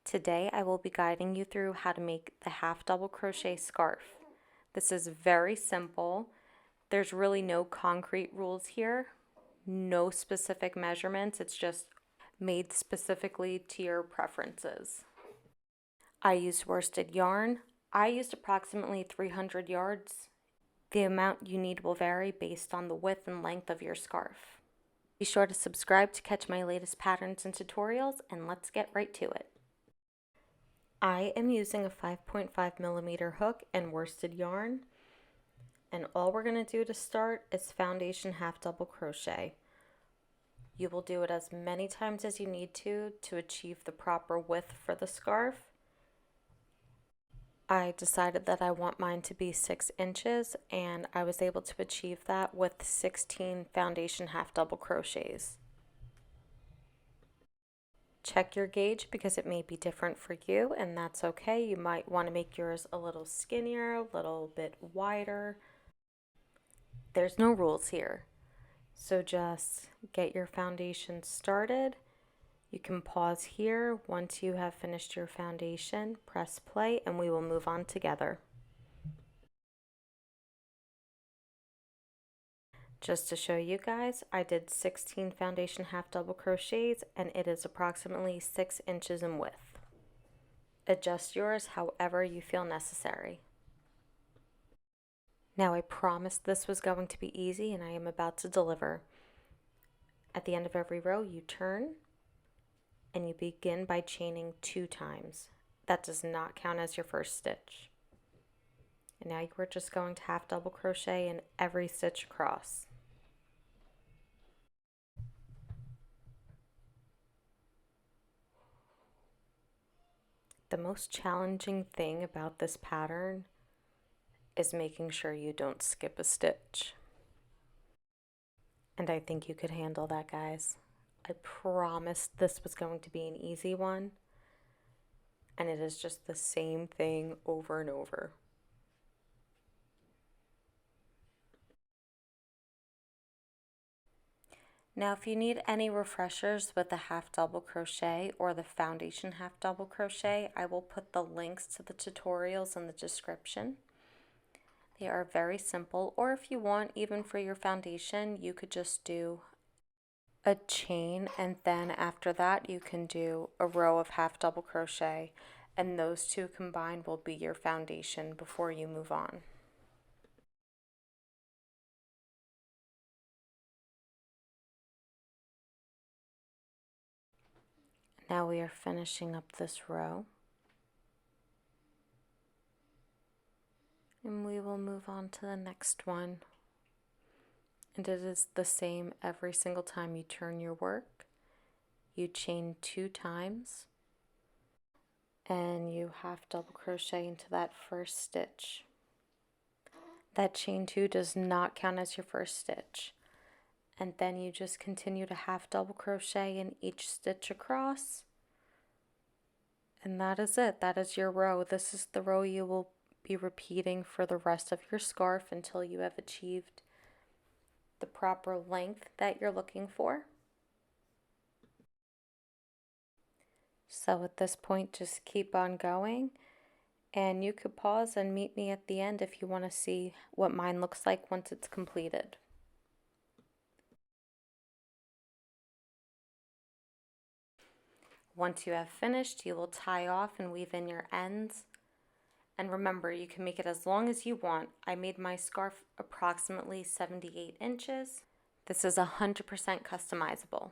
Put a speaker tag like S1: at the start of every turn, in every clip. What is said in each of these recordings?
S1: Today I will be guiding you through how to make the half double crochet scarf. This is very simple. There's really no concrete rules here, no specific measurements. It's just made specifically to your preferences. I used worsted yarn. I used approximately 300 yards. The amount you need will vary based on the width and length of your scarf. Be sure to subscribe to catch my latest patterns and tutorials, and let's get right to it. I am using a 5.5 millimeter hook and worsted yarn, and all we're going to do to start is foundation half double crochet. You will do it as many times as you need to achieve the proper width for the scarf. I decided that I want mine to be 6 inches, and I was able to achieve that with 16 foundation half double crochets. Check your gauge because it may be different for you, and that's okay. You might want to make yours a little skinnier, a little bit wider. There's no rules here. So just get your foundation started. You can pause here. Once you have finished your foundation, press play, and we will move on together. Just to show you guys, I did 16 foundation half double crochets, and it is approximately 6 inches in width. Adjust yours however you feel necessary. Now I promised this was going to be easy, and I am about to deliver. At the end of every row, you turn, and you begin by chaining 2 times. That does not count as your first stitch. And now we're just going to half double crochet in every stitch across. The most challenging thing about this pattern is making sure you don't skip a stitch. And I think you could handle that, guys. I promised this was going to be an easy one, and it is just the same thing over and over. Now, if you need any refreshers with the half double crochet or the foundation half double crochet, I will put the links to the tutorials in the description. They are very simple, or if you want, even for your foundation, you could just do a chain, and then after that you can do a row of half double crochet, and those two combined will be your foundation before you move on. Now we are finishing up this row, and we will move on to the next one. And it is the same every single time you turn your work. You chain 2 times, and you half double crochet into that first stitch. That chain 2 does not count as your first stitch. And then you just continue to half double crochet in each stitch across, and that is it. That is your row. This is the row you will be repeating for the rest of your scarf until you have achieved the proper length that you're looking for. So at this point, just keep on going, and you could pause and meet me at the end if you want to see what mine looks like once it's completed. Once you have finished, you will tie off and weave in your ends. And remember, you can make it as long as you want. I made my scarf approximately 78 inches. This is 100% customizable.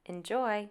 S1: Enjoy!